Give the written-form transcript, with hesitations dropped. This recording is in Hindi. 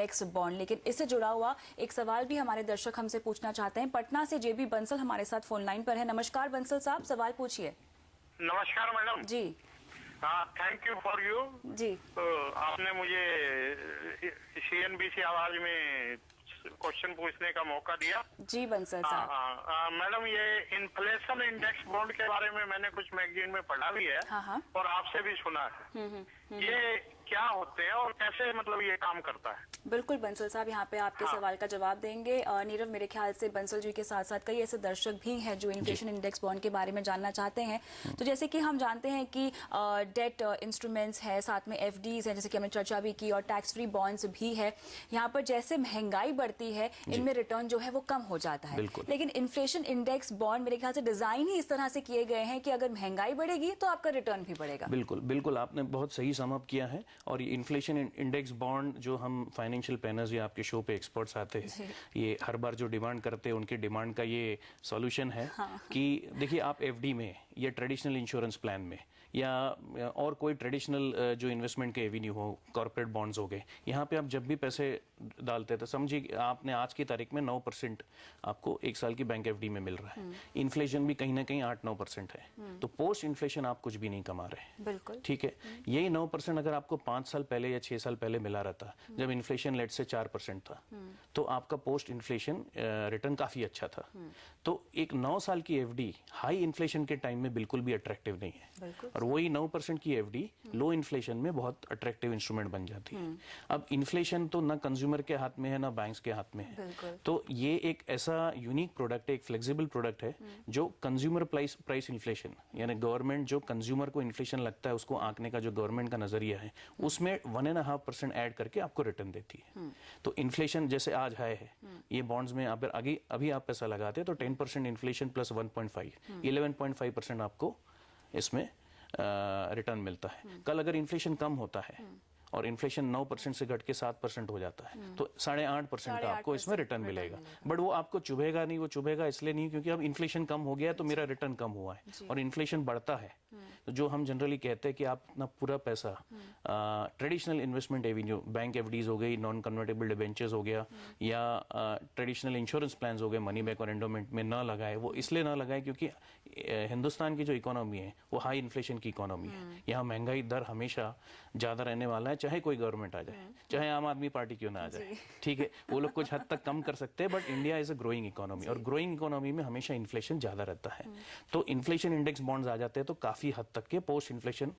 X bond. लेकिन इससे जुड़ा हुआ एक सवाल भी हमारे दर्शक हमसे पूछना चाहते हैं। पटना से जेबी बंसल हमारे साथ फोन लाइन पर है। नमस्कार बंसल साहब, सवाल पूछिए। नमस्कार मैडम जी। हाँ, थैंक यू फॉर यू जी। तो आपने मुझे CNBC आवाज में क्वेश्चन पूछने का मौका दिया। जी बंसल साहब। मैडम, ये इन्फ्लेशन इंडेक्स बॉन्ड के बारे में मैंने कुछ मैगजीन में पढ़ा भी है। हाँ। और आपसे भी सुना है। ये क्या होते हैं और कैसे मतलब ये काम करता है? बिल्कुल बंसल साहब, यहाँ पे आपके सवाल का जवाब देंगे। नीरव, मेरे ख्याल से बंसल जी के साथ साथ कई ऐसे दर्शक भी हैं जो इन्फ्लेशन इंडेक्स बॉन्ड के बारे में जानना चाहते हैं। तो जैसे कि हम जानते हैं कि डेट इंस्ट्रूमेंट्स है, साथ में FDs है, जैसे कि हमने चर्चा भी की, और टैक्स फ्री बॉन्ड्स भी है। यहाँ पर जैसे महंगाई बढ़ती है, इनमें रिटर्न जो है वो कम हो जाता है। लेकिन इन्फ्लेशन इंडेक्स बॉन्ड मेरे ख्याल से डिजाइन ही इस तरह से किए गए हैं कि अगर महंगाई बढ़ेगी तो आपका रिटर्न भी बढ़ेगा। बिल्कुल बिल्कुल, आपने बहुत सही सम अप किया है। और ये इन्फ्लेशन इंडेक्स बॉन्ड जो हम फाइनेंशियल प्लानर्स या आपके शो पे एक्सपर्ट्स आते हैं, ये हर बार जो डिमांड करते हैं उनकी डिमांड का ये सॉल्यूशन है। कि देखिए, आप FD में या ट्रेडिशनल इंश्योरेंस प्लान में या और कोई ट्रेडिशनल जो इन्वेस्टमेंट के एवेन्यू हो, कॉर्पोरेट बॉन्ड्स हो गए, यहाँ पे आप जब भी पैसे डालते हैं तो समझिए आपने आज की तारीख में 9% आपको एक साल की बैंक FD में मिल रहा है। इन्फ्लेशन भी कहीं ना कहीं 8-9% है। तो पोस्ट इन्फ्लेशन आप कुछ भी नहीं कमा रहे। बिल्कुल ठीक है। यही 9% अगर आपको 5 साल पहले या 6 साल पहले मिला रहता, जब इन्फ्लेशन लेट से 4% था, तो आपका पोस्ट इन्फ्लेशन रिटर्न काफी अच्छा था। तो एक 9 साल की FD हाई इन्फ्लेशन के टाइम में बिल्कुल भी अट्रैक्टिव नहीं है। और वही 9% की FD लो इन्फ्लेशन में बहुत अट्रैक्टिव इंस्ट्रूमेंट बन जाती है। अब इन्फ्लेशन तो ना कंज्यूमर के हाथ में है ना बैंक्स के हाथ में है। तो ये एक ऐसा यूनिक प्रोडक्ट है, एक फ्लेक्सिबल प्रोडक्ट है जो कंज्यूमर प्राइस इन्फ्लेशन, यानी गवर्नमेंट जो कंज्यूमर को इन्फ्लेशन लगता है उसको आंकने का जो गवर्नमेंट का नजरिया है, उसमें 1.5% ऐड करके आपको रिटर्न देती है। तो इन्फ्लेशन जैसे आज हाई है, ये बॉन्ड्स में अगर अभी आप पैसा लगाते हैं तो 10% इन्फ्लेशन प्लस 1.5, 11.5% आपको इसमें रिटर्न मिलता है। कल अगर इन्फ्लेशन कम होता है और इन्फ्लेशन 9% से घट के 7% हो जाता है, तो 8.5% का आपको इसमें रिटर्न मिलेगा। बट वो आपको चुभेगा नहीं। वो चुभेगा इसलिए नहीं क्योंकि अब इन्फ्लेशन कम हो गया तो मेरा रिटर्न कम हुआ है। और इन्फ्लेशन बढ़ता है तो जो हम जनरली कहते हैं कि आप अपना पूरा पैसा traditional investment Avenue, bank FDs हो गई, नॉन कन्वर्टेबल डिबेंचर्स हो गया, या ट्रेडिशनल इंश्योरेंस प्लान हो गए, मनी बैक और एंडोमेंट में ना लगाए। वो इसलिए ना लगाए क्योंकि हिंदुस्तान की जो इकोनॉमी है वो हाई इन्फ्लेशन की इकोनॉमी है। यहाँ महंगाई दर हमेशा ज्यादा रहने वाला है, चाहे कोई गवर्नमेंट आ जाए, चाहे आम आदमी पार्टी क्यों ना आ जाए। ठीक है, वो लोग कुछ हद तक कम कर सकते हैं, but India is a growing economy, और ग्रोइंग इकोनॉमी में हमेशा इन्फ्लेशन ज्यादा रहता है। तो इन्फ्लेशन इंडेक्स बॉन्ड्स आ जाते हैं तो काफी हद तक के पोस्ट इन्फ्लेशन